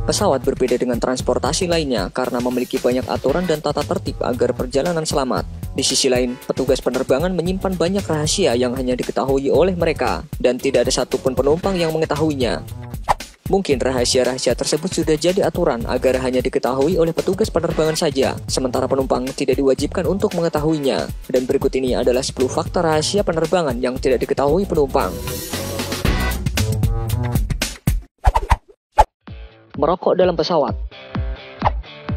Pesawat berbeda dengan transportasi lainnya karena memiliki banyak aturan dan tata tertib agar perjalanan selamat. Di sisi lain, petugas penerbangan menyimpan banyak rahasia yang hanya diketahui oleh mereka, dan tidak ada satupun penumpang yang mengetahuinya. Mungkin rahasia-rahasia tersebut sudah jadi aturan agar hanya diketahui oleh petugas penerbangan saja, sementara penumpang tidak diwajibkan untuk mengetahuinya. Dan berikut ini adalah 10 fakta rahasia penerbangan yang tidak diketahui penumpang. Merokok dalam pesawat.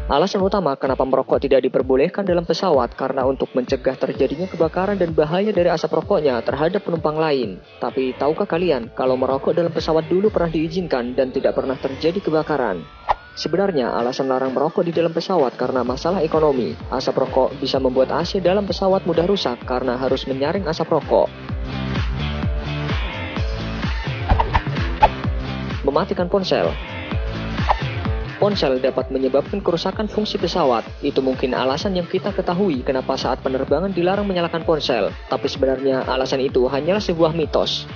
Alasan utama kenapa merokok tidak diperbolehkan dalam pesawat karena untuk mencegah terjadinya kebakaran dan bahaya dari asap rokoknya terhadap penumpang lain. Tapi tahukah kalian kalau merokok dalam pesawat dulu pernah diizinkan dan tidak pernah terjadi kebakaran? Sebenarnya alasan larang merokok di dalam pesawat karena masalah ekonomi. Asap rokok bisa membuat AC dalam pesawat mudah rusak karena harus menyaring asap rokok. Mematikan ponsel. Ponsel dapat menyebabkan kerusakan fungsi pesawat. Itu mungkin alasan yang kita ketahui kenapa saat penerbangan dilarang menyalakan ponsel. Tapi sebenarnya alasan itu hanyalah sebuah mitos.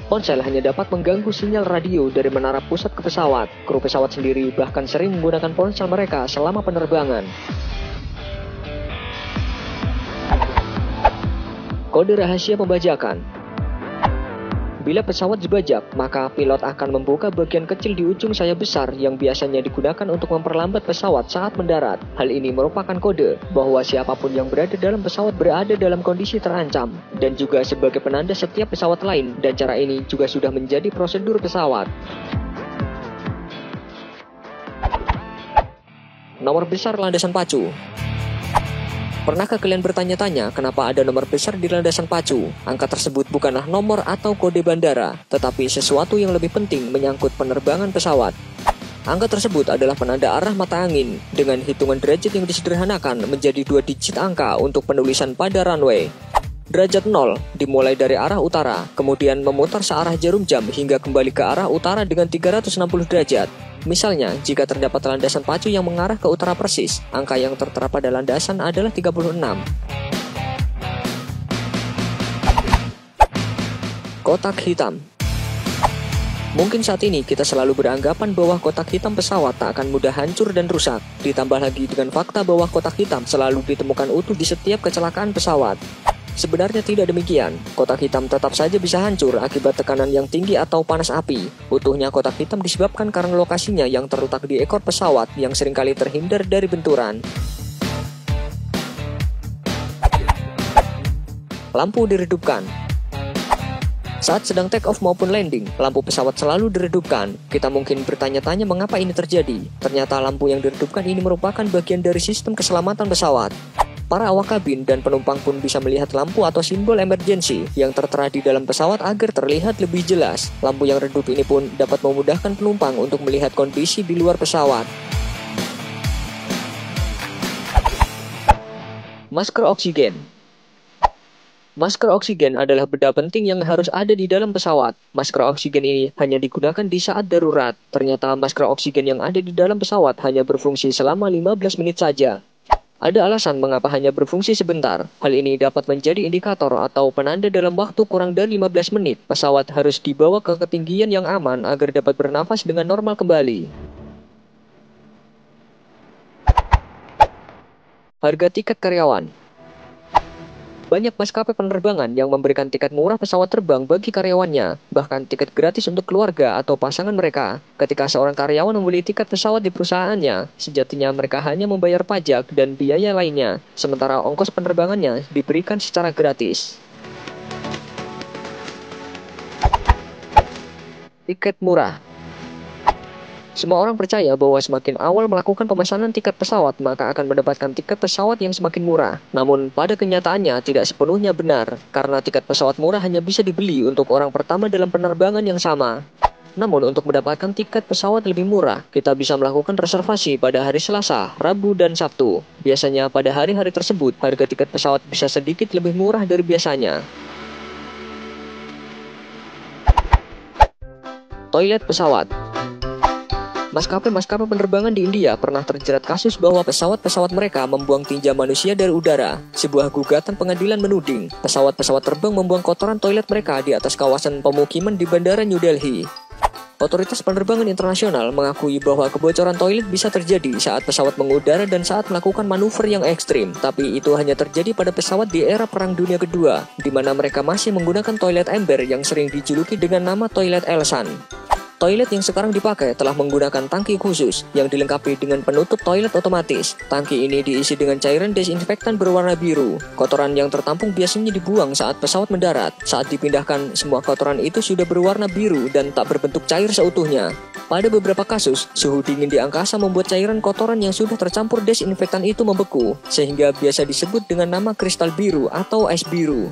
Ponsel hanya dapat mengganggu sinyal radio dari menara pusat ke pesawat. Kru pesawat sendiri bahkan sering menggunakan ponsel mereka selama penerbangan. Kode rahasia pembajakan. Bila pesawat dibajak, maka pilot akan membuka bagian kecil di ujung sayap besar yang biasanya digunakan untuk memperlambat pesawat saat mendarat. Hal ini merupakan kode bahwa siapapun yang berada dalam pesawat berada dalam kondisi terancam, dan juga sebagai penanda setiap pesawat lain, dan cara ini juga sudah menjadi prosedur pesawat. Nomor besar landasan pacu. Pernahkah kalian bertanya-tanya kenapa ada nomor besar di landasan pacu? Angka tersebut bukanlah nomor atau kode bandara, tetapi sesuatu yang lebih penting menyangkut penerbangan pesawat. Angka tersebut adalah penanda arah mata angin, dengan hitungan derajat yang disederhanakan menjadi 2 digit angka untuk penulisan pada runway. Derajat 0 dimulai dari arah utara, kemudian memutar searah jarum jam hingga kembali ke arah utara dengan 360 derajat. Misalnya, jika terdapat landasan pacu yang mengarah ke utara persis, angka yang tertera pada landasan adalah 36. Kotak hitam. Mungkin saat ini kita selalu beranggapan bahwa kotak hitam pesawat tak akan mudah hancur dan rusak. Ditambah lagi dengan fakta bahwa kotak hitam selalu ditemukan utuh di setiap kecelakaan pesawat. Sebenarnya tidak demikian. Kotak hitam tetap saja bisa hancur akibat tekanan yang tinggi atau panas api. Utuhnya kotak hitam disebabkan karena lokasinya yang terletak di ekor pesawat yang seringkali terhindar dari benturan. Lampu diredupkan. Saat sedang take off maupun landing, lampu pesawat selalu diredupkan. Kita mungkin bertanya-tanya mengapa ini terjadi. Ternyata lampu yang diredupkan ini merupakan bagian dari sistem keselamatan pesawat. Para awak kabin dan penumpang pun bisa melihat lampu atau simbol emergency yang tertera di dalam pesawat agar terlihat lebih jelas. Lampu yang redup ini pun dapat memudahkan penumpang untuk melihat kondisi di luar pesawat. Masker oksigen. Masker oksigen adalah benda penting yang harus ada di dalam pesawat. Masker oksigen ini hanya digunakan di saat darurat. Ternyata masker oksigen yang ada di dalam pesawat hanya berfungsi selama 15 menit saja. Ada alasan mengapa hanya berfungsi sebentar. Hal ini dapat menjadi indikator atau penanda dalam waktu kurang dari 15 menit. Pesawat harus dibawa ke ketinggian yang aman agar dapat bernafas dengan normal kembali. Harga tiket karyawan. Banyak maskapai penerbangan yang memberikan tiket murah pesawat terbang bagi karyawannya, bahkan tiket gratis untuk keluarga atau pasangan mereka. Ketika seorang karyawan membeli tiket pesawat di perusahaannya, sejatinya mereka hanya membayar pajak dan biaya lainnya, sementara ongkos penerbangannya diberikan secara gratis. Tiket murah. Semua orang percaya bahwa semakin awal melakukan pemesanan tiket pesawat, maka akan mendapatkan tiket pesawat yang semakin murah. Namun, pada kenyataannya tidak sepenuhnya benar, karena tiket pesawat murah hanya bisa dibeli untuk orang pertama dalam penerbangan yang sama. Namun, untuk mendapatkan tiket pesawat lebih murah, kita bisa melakukan reservasi pada hari Selasa, Rabu, dan Sabtu. Biasanya pada hari-hari tersebut, harga tiket pesawat bisa sedikit lebih murah dari biasanya. Toilet pesawat. Maskapai-maskapai penerbangan di India pernah terjerat kasus bahwa pesawat-pesawat mereka membuang tinja manusia dari udara. Sebuah gugatan pengadilan menuding pesawat-pesawat terbang membuang kotoran toilet mereka di atas kawasan pemukiman di Bandara New Delhi. Otoritas Penerbangan Internasional mengakui bahwa kebocoran toilet bisa terjadi saat pesawat mengudara dan saat melakukan manuver yang ekstrim, tapi itu hanya terjadi pada pesawat di era Perang Dunia Kedua, di mana mereka masih menggunakan toilet ember yang sering dijuluki dengan nama toilet Elsan. Toilet yang sekarang dipakai telah menggunakan tangki khusus yang dilengkapi dengan penutup toilet otomatis. Tangki ini diisi dengan cairan desinfektan berwarna biru. Kotoran yang tertampung biasanya dibuang saat pesawat mendarat. Saat dipindahkan, semua kotoran itu sudah berwarna biru dan tak berbentuk cair seutuhnya. Pada beberapa kasus, suhu dingin di angkasa membuat cairan kotoran yang sudah tercampur desinfektan itu membeku, sehingga biasa disebut dengan nama kristal biru atau es biru.